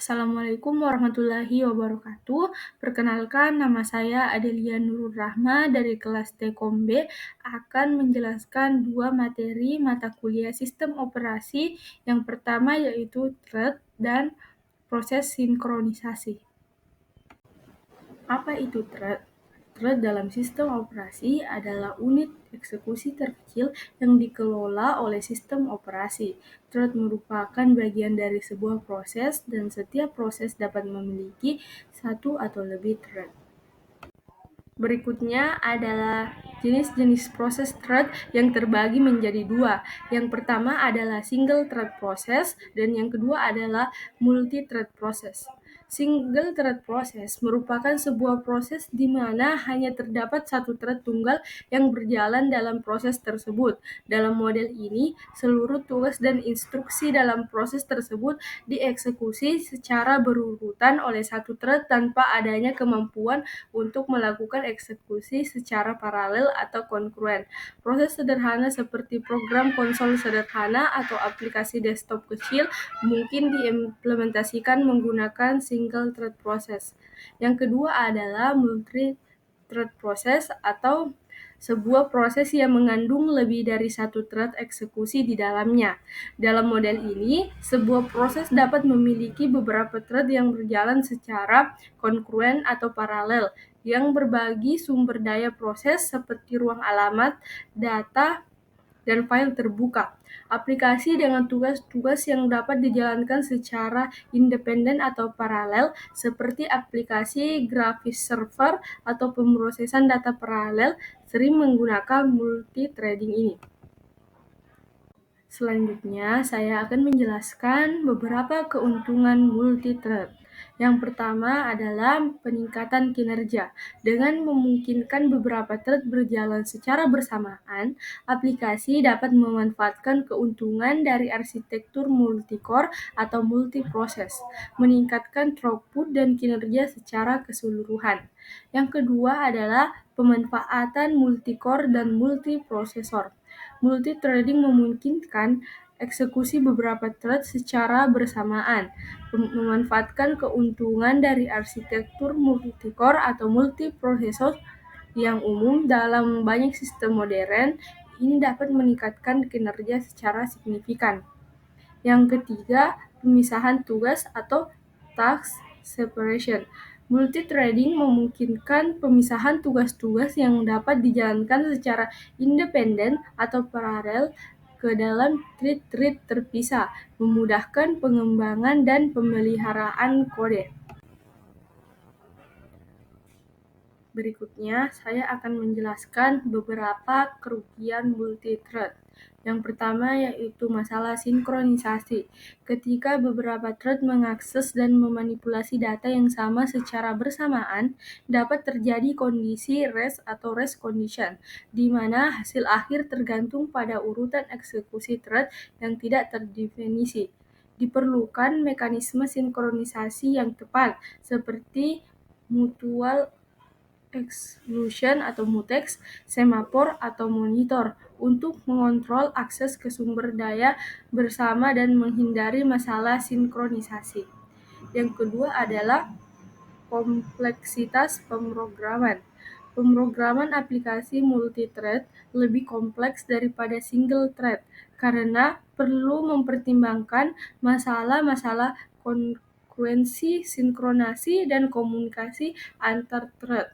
Assalamualaikum warahmatullahi wabarakatuh. Perkenalkan, nama saya Adelia Nurul Rahma dari kelas T-Kom B akan menjelaskan dua materi mata kuliah sistem operasi. Yang pertama yaitu thread dan proses sinkronisasi. Apa itu thread? Thread dalam sistem operasi adalah unit eksekusi terkecil yang dikelola oleh sistem operasi. Thread merupakan bagian dari sebuah proses dan setiap proses dapat memiliki satu atau lebih thread. Berikutnya adalah jenis-jenis proses thread yang terbagi menjadi dua. Yang pertama adalah single thread process dan yang kedua adalah multi-thread process. Single thread process merupakan sebuah proses di mana hanya terdapat satu thread tunggal yang berjalan dalam proses tersebut. Dalam model ini, seluruh tugas dan instruksi dalam proses tersebut dieksekusi secara berurutan oleh satu thread tanpa adanya kemampuan untuk melakukan eksekusi secara paralel atau kongruen. Proses sederhana seperti program konsol sederhana atau aplikasi desktop kecil mungkin diimplementasikan menggunakan single thread process. Yang kedua adalah multi-thread process atau sebuah proses yang mengandung lebih dari satu thread eksekusi di dalamnya. Dalam model ini, sebuah proses dapat memiliki beberapa thread yang berjalan secara kongruen atau paralel, yang berbagi sumber daya proses seperti ruang alamat, data, dan file terbuka. Aplikasi dengan tugas-tugas yang dapat dijalankan secara independen atau paralel, seperti aplikasi grafis server atau pemrosesan data paralel, sering menggunakan multi-threading ini. Selanjutnya, saya akan menjelaskan beberapa keuntungan multi-thread. Yang pertama adalah peningkatan kinerja. Dengan memungkinkan beberapa thread berjalan secara bersamaan, aplikasi dapat memanfaatkan keuntungan dari arsitektur multi-core atau multi-proses, meningkatkan throughput dan kinerja secara keseluruhan. Yang kedua adalah pemanfaatan multi-core dan multi-prosesor. Multi-threading memungkinkan eksekusi beberapa thread secara bersamaan, memanfaatkan keuntungan dari arsitektur multi-core atau multiprosesor yang umum dalam banyak sistem modern. Ini dapat meningkatkan kinerja secara signifikan. Yang ketiga, pemisahan tugas atau task separation. Multi-threading memungkinkan pemisahan tugas-tugas yang dapat dijalankan secara independen atau paralel ke dalam thread-thread terpisah, memudahkan pengembangan dan pemeliharaan kode. Berikutnya, saya akan menjelaskan beberapa kerugian multi-thread. Yang pertama yaitu masalah sinkronisasi. Ketika beberapa thread mengakses dan memanipulasi data yang sama secara bersamaan, dapat terjadi kondisi rest atau rest condition, di mana hasil akhir tergantung pada urutan eksekusi thread yang tidak terdefinisi. Diperlukan mekanisme sinkronisasi yang tepat, seperti mutual exclusion atau mutex, semafor, atau monitor untuk mengontrol akses ke sumber daya bersama dan menghindari masalah sinkronisasi. Yang kedua adalah kompleksitas pemrograman. Pemrograman aplikasi multi-thread lebih kompleks daripada single thread karena perlu mempertimbangkan masalah-masalah kongruensi, sinkronasi, dan komunikasi antar thread.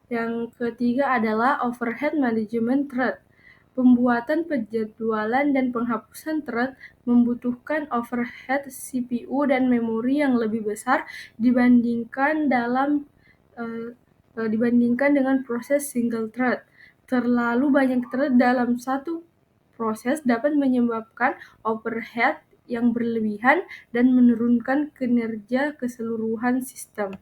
Yang ketiga adalah overhead management thread. Pembuatan penjadwalan dan penghapusan thread membutuhkan overhead CPU dan memori yang lebih besar dibandingkan dengan proses single thread. Terlalu banyak thread dalam satu proses dapat menyebabkan overhead yang berlebihan dan menurunkan kinerja keseluruhan sistem.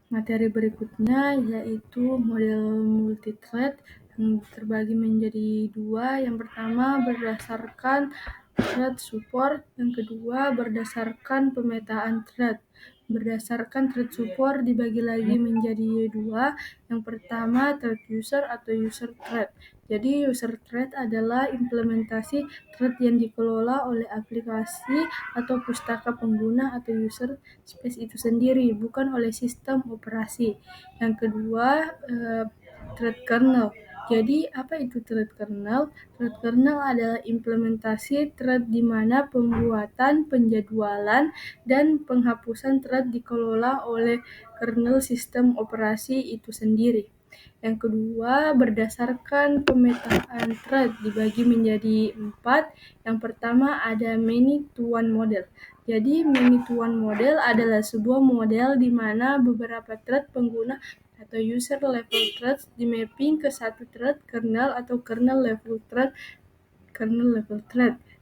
Materi berikutnya yaitu model multi-thread yang terbagi menjadi dua. Yang pertama berdasarkan thread support, yang kedua berdasarkan pemetaan thread. Berdasarkan thread support dibagi lagi menjadi dua. Yang pertama thread user atau user thread. Jadi user thread adalah implementasi thread yang dikelola oleh aplikasi atau pustaka pengguna atau user space itu sendiri, bukan oleh sistem operasi. Yang kedua, thread kernel. Jadi apa itu thread kernel? Thread kernel adalah implementasi thread di mana pembuatan, penjadwalan, dan penghapusan thread dikelola oleh kernel sistem operasi itu sendiri. Yang kedua, berdasarkan pemetaan thread dibagi menjadi 4. Yang pertama ada many-to-one model. Jadi many-to-one model adalah sebuah model di mana beberapa thread pengguna atau user level threads di mapping ke satu thread kernel atau kernel level thread.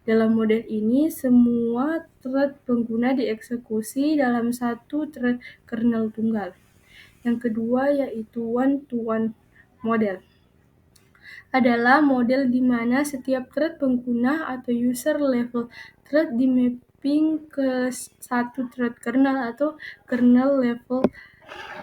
Dalam model ini, semua thread pengguna dieksekusi dalam satu thread kernel tunggal. Yang kedua yaitu one-to-one model. Adalah model di mana setiap thread pengguna atau user level thread di mapping ke satu thread kernel atau kernel level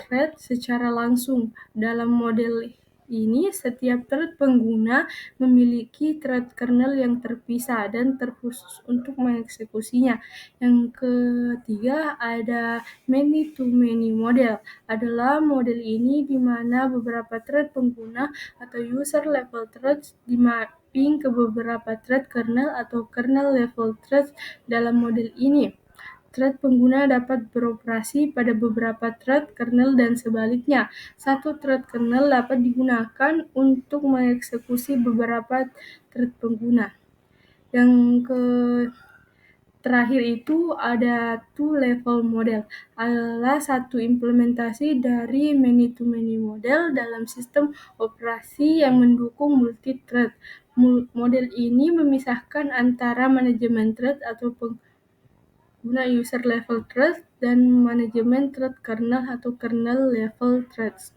thread secara langsung. Dalam model ini, setiap thread pengguna memiliki thread kernel yang terpisah dan terkhusus untuk mengeksekusinya. Yang ketiga ada many-to-many model. Adalah model ini di mana beberapa thread pengguna atau user level threads di mapping ke beberapa thread kernel atau kernel level threads. Dalam model ini, thread pengguna dapat beroperasi pada beberapa thread kernel dan sebaliknya. Satu thread kernel dapat digunakan untuk mengeksekusi beberapa thread pengguna. Yang terakhir itu ada two-level model, adalah satu implementasi dari many-to-many model dalam sistem operasi yang mendukung multi-thread. Model ini memisahkan antara manajemen thread atau pengguna user level threads dan manajemen thread kernel atau kernel level threads.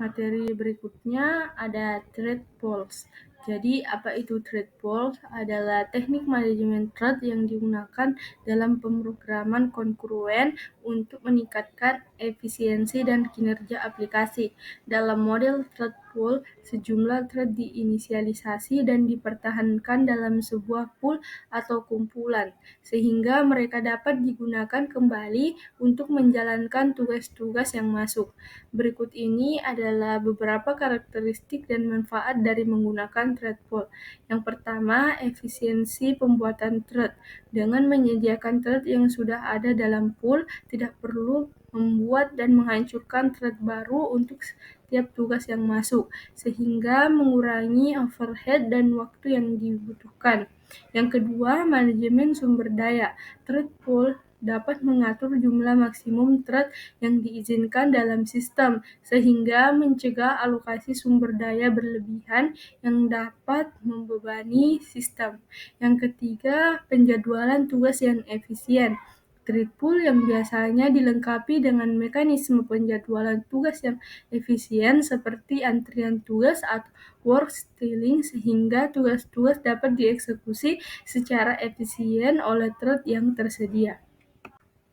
Materi berikutnya ada thread pools. Jadi apa itu thread pools? Adalah teknik manajemen thread yang digunakan dalam pemrograman kongruen untuk meningkatkan efisiensi dan kinerja aplikasi. Dalam model thread pool, sejumlah thread diinisialisasi dan dipertahankan dalam sebuah pool atau kumpulan, sehingga mereka dapat digunakan kembali untuk menjalankan tugas-tugas yang masuk. Berikut ini adalah beberapa karakteristik dan manfaat dari menggunakan thread pool. Yang pertama, efisiensi pembuatan thread. Dengan menyediakan thread yang sudah ada dalam pool, tidak perlu membuat dan menghancurkan thread baru untuk setiap tugas yang masuk, sehingga mengurangi overhead dan waktu yang dibutuhkan. Yang kedua, manajemen sumber daya. Thread pool dapat mengatur jumlah maksimum thread yang diizinkan dalam sistem, sehingga mencegah alokasi sumber daya berlebihan yang dapat membebani sistem. Yang ketiga, penjadwalan tugas yang efisien. Thread pool yang biasanya dilengkapi dengan mekanisme penjadwalan tugas yang efisien seperti antrian tugas atau work styling, sehingga tugas-tugas dapat dieksekusi secara efisien oleh thread yang tersedia.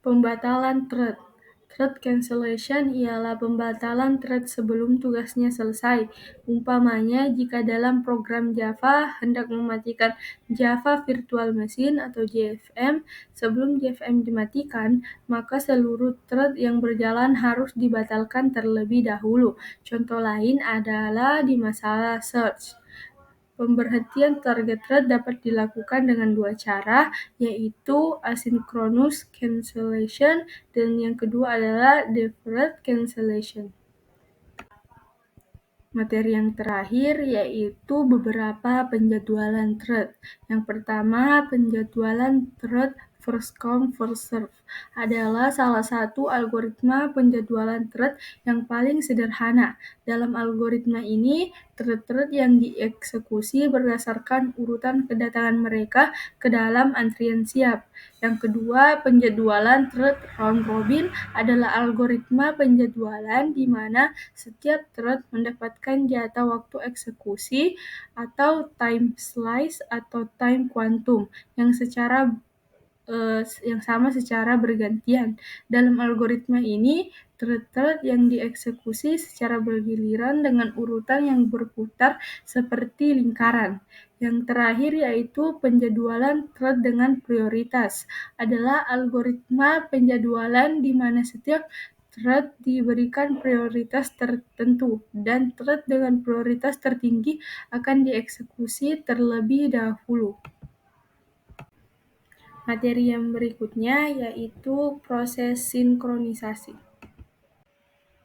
Pembatalan thread. Thread cancellation ialah pembatalan thread sebelum tugasnya selesai. Umpamanya, jika dalam program Java hendak mematikan Java Virtual Machine atau JVM, sebelum JVM dimatikan, maka seluruh thread yang berjalan harus dibatalkan terlebih dahulu. Contoh lain adalah di masalah search. Pemberhentian target thread dapat dilakukan dengan dua cara, yaitu asynchronous cancellation dan yang kedua adalah deferred cancellation. Materi yang terakhir yaitu beberapa penjadwalan thread. Yang pertama, penjadwalan thread first come first serve adalah salah satu algoritma penjadwalan thread yang paling sederhana. Dalam algoritma ini, thread-thread yang dieksekusi berdasarkan urutan kedatangan mereka ke dalam antrian siap. Yang kedua, penjadwalan thread round robin adalah algoritma penjadwalan di mana setiap thread mendapatkan jatah waktu eksekusi atau time slice atau time quantum yang sama secara bergantian. Dalam algoritma ini, thread yang dieksekusi secara bergiliran dengan urutan yang berputar seperti lingkaran. Yang terakhir yaitu penjadwalan thread dengan prioritas, adalah algoritma penjadwalan di mana setiap thread diberikan prioritas tertentu, dan thread dengan prioritas tertinggi akan dieksekusi terlebih dahulu. Materi yang berikutnya yaitu proses sinkronisasi.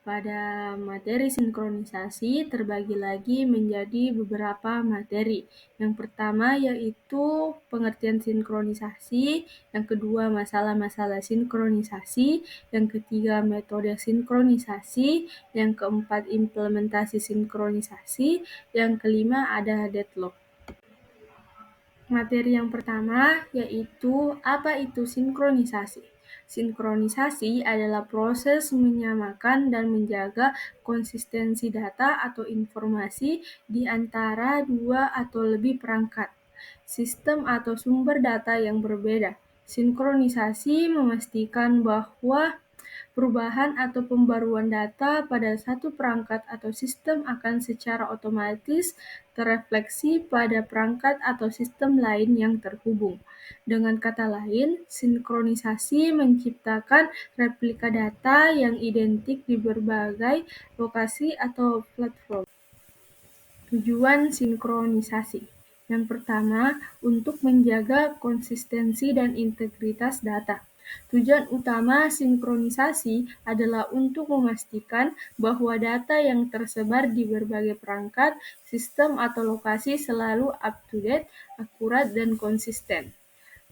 Pada materi sinkronisasi terbagi lagi menjadi beberapa materi. Yang pertama yaitu pengertian sinkronisasi, yang kedua masalah-masalah sinkronisasi, yang ketiga metode sinkronisasi, yang keempat implementasi sinkronisasi, yang kelima ada deadlock. Materi yang pertama yaitu apa itu sinkronisasi. Sinkronisasi adalah proses menyamakan dan menjaga konsistensi data atau informasi di antara dua atau lebih perangkat, sistem atau sumber data yang berbeda. Sinkronisasi memastikan bahwa perubahan atau pembaruan data pada satu perangkat atau sistem akan secara otomatis terefleksi pada perangkat atau sistem lain yang terhubung. Dengan kata lain, sinkronisasi menciptakan replika data yang identik di berbagai lokasi atau platform. Tujuan sinkronisasi. Yang pertama, untuk menjaga konsistensi dan integritas data. Tujuan utama sinkronisasi adalah untuk memastikan bahwa data yang tersebar di berbagai perangkat, sistem atau lokasi selalu up-to-date, akurat, dan konsisten.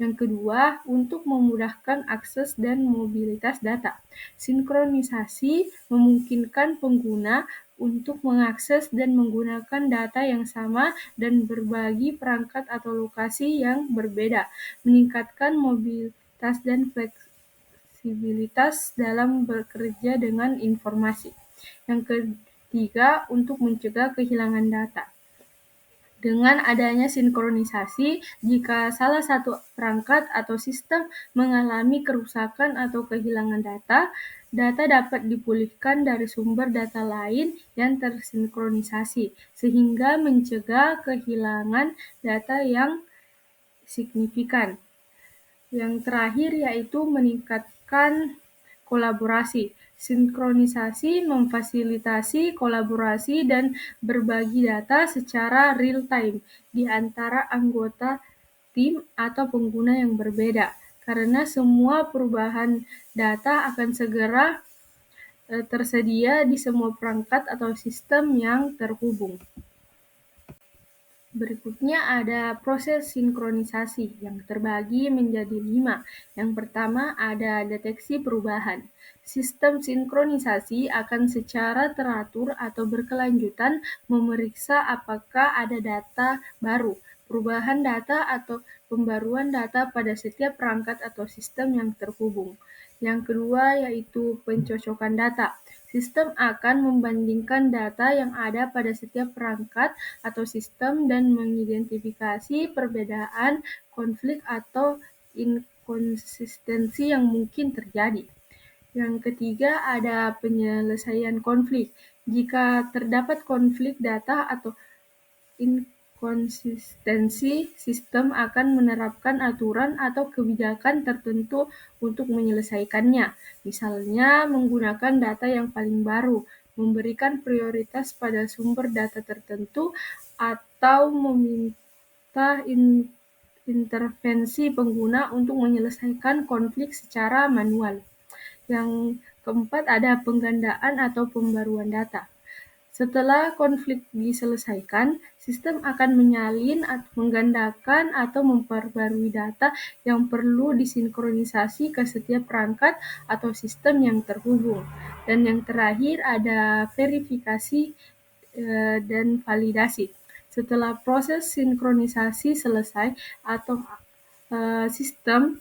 Yang kedua, untuk memudahkan akses dan mobilitas data. Sinkronisasi memungkinkan pengguna untuk mengakses dan menggunakan data yang sama dan berbagi perangkat atau lokasi yang berbeda, meningkatkan mobilitas dan fleksibilitas dalam bekerja dengan informasi. Yang ketiga, untuk mencegah kehilangan data. Dengan adanya sinkronisasi, jika salah satu perangkat atau sistem mengalami kerusakan atau kehilangan data, data dapat dipulihkan dari sumber data lain yang tersinkronisasi, sehingga mencegah kehilangan data yang signifikan. Yang terakhir yaitu meningkatkan kolaborasi. Sinkronisasi memfasilitasi kolaborasi dan berbagi data secara real-time di antara anggota tim atau pengguna yang berbeda, karena semua perubahan data akan segera tersedia di semua perangkat atau sistem yang terhubung. Berikutnya ada proses sinkronisasi yang terbagi menjadi 5. Yang pertama ada deteksi perubahan. Sistem sinkronisasi akan secara teratur atau berkelanjutan memeriksa apakah ada data baru, perubahan data atau pembaruan data pada setiap perangkat atau sistem yang terhubung. Yang kedua yaitu pencocokan data. Sistem akan membandingkan data yang ada pada setiap perangkat atau sistem dan mengidentifikasi perbedaan, konflik, atau inkonsistensi yang mungkin terjadi. Yang ketiga ada penyelesaian konflik. Jika terdapat konflik data atau inkonsistensi, sistem akan menerapkan aturan atau kebijakan tertentu untuk menyelesaikannya. Misalnya menggunakan data yang paling baru, memberikan prioritas pada sumber data tertentu, atau meminta intervensi pengguna untuk menyelesaikan konflik secara manual. Yang keempat ada penggandaan atau pembaruan data. Setelah konflik diselesaikan, sistem akan menyalin, menggandakan, atau memperbarui data yang perlu disinkronisasi ke setiap perangkat atau sistem yang terhubung. Dan yang terakhir ada verifikasi dan validasi. Setelah proses sinkronisasi selesai, atau sistem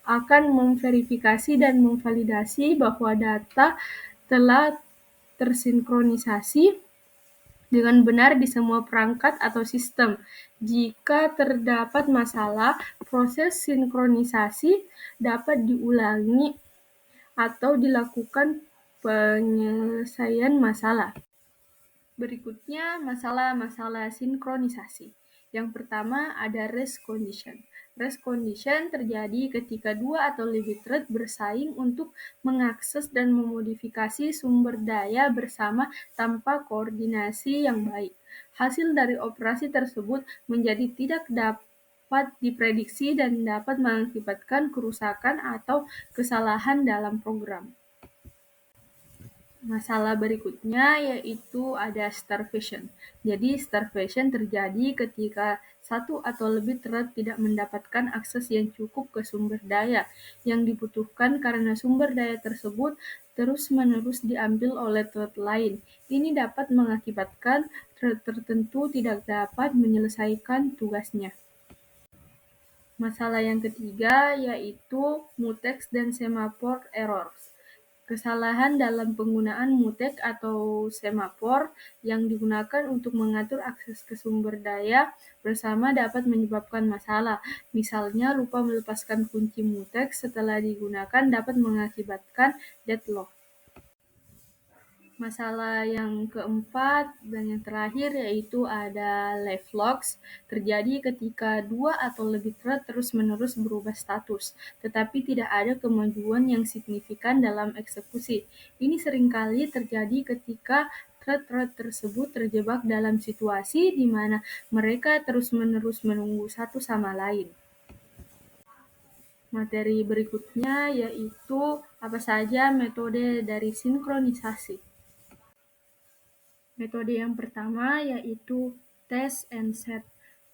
akan memverifikasi dan memvalidasi bahwa data telah tersinkronisasi dengan benar di semua perangkat atau sistem. Jika terdapat masalah, proses sinkronisasi dapat diulangi atau dilakukan penyelesaian masalah. Berikutnya, masalah-masalah sinkronisasi. Yang pertama ada race condition. Race condition terjadi ketika dua atau lebih thread bersaing untuk mengakses dan memodifikasi sumber daya bersama tanpa koordinasi yang baik. Hasil dari operasi tersebut menjadi tidak dapat diprediksi dan dapat mengakibatkan kerusakan atau kesalahan dalam program. Masalah berikutnya yaitu ada starvation. Jadi starvation terjadi ketika satu atau lebih thread tidak mendapatkan akses yang cukup ke sumber daya yang dibutuhkan karena sumber daya tersebut terus-menerus diambil oleh thread lain. Ini dapat mengakibatkan thread tertentu tidak dapat menyelesaikan tugasnya. Masalah yang ketiga yaitu mutex dan semaphore errors. Kesalahan dalam penggunaan mutex atau semafor yang digunakan untuk mengatur akses ke sumber daya bersama dapat menyebabkan masalah. Misalnya, lupa melepaskan kunci mutex setelah digunakan dapat mengakibatkan deadlock. Masalah yang keempat dan yang terakhir yaitu ada live logs, terjadi ketika dua atau lebih thread terus-menerus berubah status, tetapi tidak ada kemajuan yang signifikan dalam eksekusi. Ini seringkali terjadi ketika thread-thread tersebut terjebak dalam situasi di mana mereka terus-menerus menunggu satu sama lain. Materi berikutnya yaitu apa saja metode dari sinkronisasi. Metode yang pertama yaitu test and set.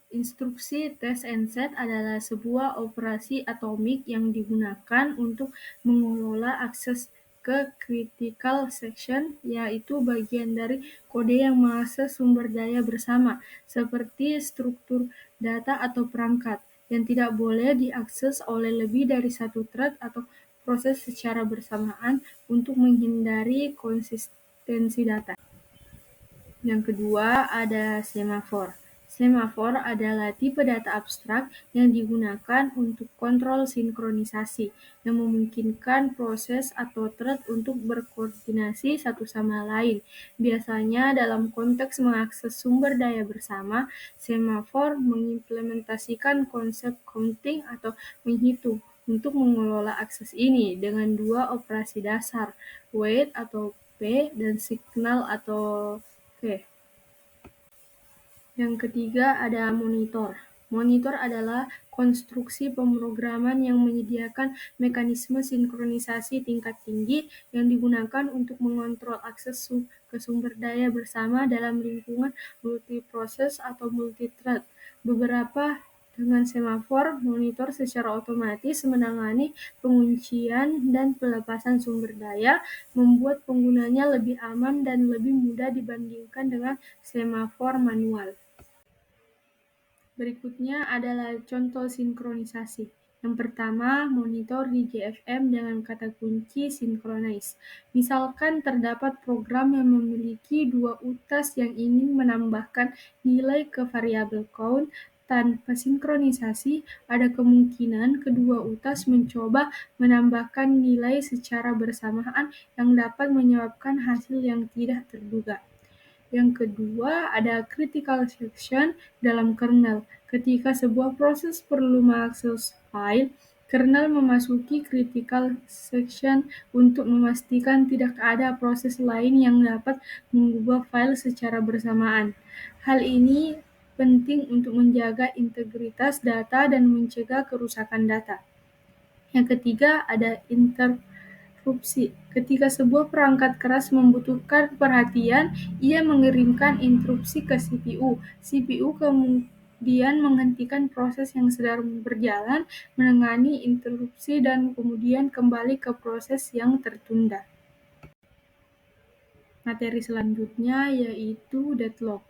Instruksi test and set adalah sebuah operasi atomik yang digunakan untuk mengelola akses ke critical section, yaitu bagian dari kode yang mengakses sumber daya bersama, seperti struktur data atau perangkat, yang tidak boleh diakses oleh lebih dari satu thread atau proses secara bersamaan untuk menghindari konsistensi data. Yang kedua ada semafor. Semafor adalah tipe data abstrak yang digunakan untuk kontrol sinkronisasi, yang memungkinkan proses atau thread untuk berkoordinasi satu sama lain. Biasanya dalam konteks mengakses sumber daya bersama, semafor mengimplementasikan konsep counting atau menghitung untuk mengelola akses ini dengan dua operasi dasar, wait atau P dan signal atau Oke. Yang ketiga ada monitor. Monitor adalah konstruksi pemrograman yang menyediakan mekanisme sinkronisasi tingkat tinggi yang digunakan untuk mengontrol akses ke sumber daya bersama dalam lingkungan multiproses atau multithread. Beberapa dengan semafor, monitor secara otomatis menangani penguncian dan pelepasan sumber daya, membuat penggunanya lebih aman dan lebih mudah dibandingkan dengan semafor manual. Berikutnya adalah contoh sinkronisasi. Yang pertama, monitor di JFM dengan kata kunci synchronize. Misalkan terdapat program yang memiliki dua utas yang ingin menambahkan nilai ke variabel count. Tanpa sinkronisasi, ada kemungkinan kedua utas mencoba menambahkan nilai secara bersamaan yang dapat menyebabkan hasil yang tidak terduga. Yang kedua, ada critical section dalam kernel. Ketika sebuah proses perlu mengakses file, kernel memasuki critical section untuk memastikan tidak ada proses lain yang dapat mengubah file secara bersamaan. Hal ini penting untuk menjaga integritas data dan mencegah kerusakan data. Yang ketiga, ada interupsi. Ketika sebuah perangkat keras membutuhkan perhatian, ia mengirimkan interupsi ke CPU. CPU kemudian menghentikan proses yang sedang berjalan, menangani interupsi, dan kemudian kembali ke proses yang tertunda. Materi selanjutnya yaitu deadlock.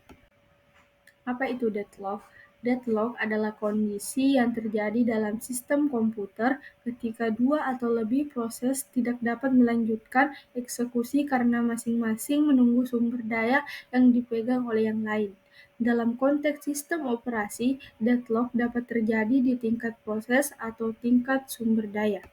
Apa itu deadlock? Deadlock adalah kondisi yang terjadi dalam sistem komputer ketika dua atau lebih proses tidak dapat melanjutkan eksekusi karena masing-masing menunggu sumber daya yang dipegang oleh yang lain. Dalam konteks sistem operasi, deadlock dapat terjadi di tingkat proses atau tingkat sumber daya.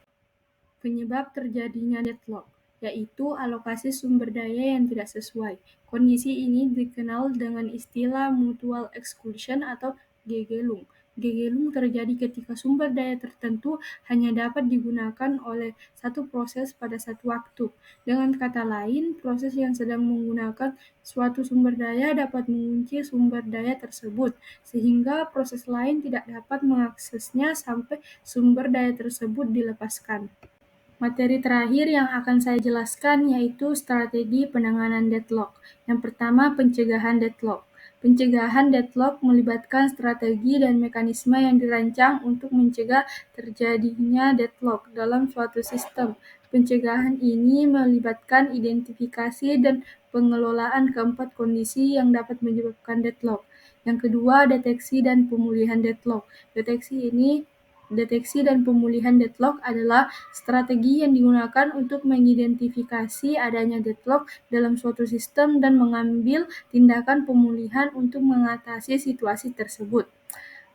Penyebab terjadinya deadlock. yaitu alokasi sumber daya yang tidak sesuai. Kondisi ini dikenal dengan istilah mutual exclusion atau gegelung. Gegelung terjadi ketika sumber daya tertentu hanya dapat digunakan oleh satu proses pada satu waktu. Dengan kata lain, proses yang sedang menggunakan suatu sumber daya dapat mengunci sumber daya tersebut, sehingga proses lain tidak dapat mengaksesnya sampai sumber daya tersebut dilepaskan. Materi terakhir yang akan saya jelaskan yaitu strategi penanganan deadlock. Yang pertama, pencegahan deadlock. Pencegahan deadlock melibatkan strategi dan mekanisme yang dirancang untuk mencegah terjadinya deadlock dalam suatu sistem. Pencegahan ini melibatkan identifikasi dan pengelolaan keempat kondisi yang dapat menyebabkan deadlock. Yang kedua, deteksi dan pemulihan deadlock. Deteksi dan pemulihan deadlock adalah strategi yang digunakan untuk mengidentifikasi adanya deadlock dalam suatu sistem dan mengambil tindakan pemulihan untuk mengatasi situasi tersebut.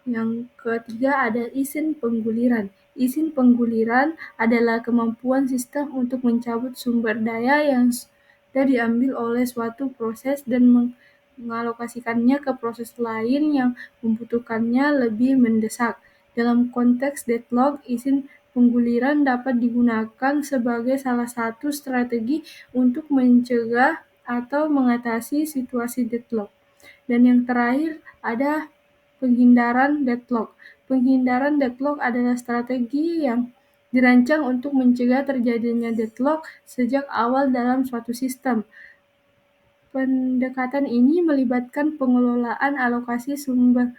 Yang ketiga ada izin pengguliran. Izin pengguliran adalah kemampuan sistem untuk mencabut sumber daya yang sudah diambil oleh suatu proses dan mengalokasikannya ke proses lain yang membutuhkannya lebih mendesak. Dalam konteks deadlock, izin pengguliran dapat digunakan sebagai salah satu strategi untuk mencegah atau mengatasi situasi deadlock. Dan yang terakhir ada penghindaran deadlock. Penghindaran deadlock adalah strategi yang dirancang untuk mencegah terjadinya deadlock sejak awal dalam suatu sistem. Pendekatan ini melibatkan pengelolaan alokasi sumber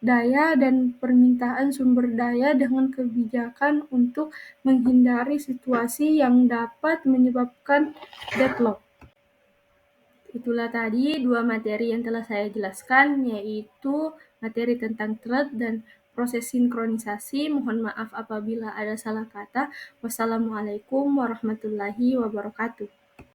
daya dan permintaan sumber daya dengan kebijakan untuk menghindari situasi yang dapat menyebabkan deadlock. Itulah tadi 2 materi yang telah saya jelaskan, yaitu materi tentang thread dan proses sinkronisasi. Mohon maaf apabila ada salah kata. Wassalamualaikum warahmatullahi wabarakatuh.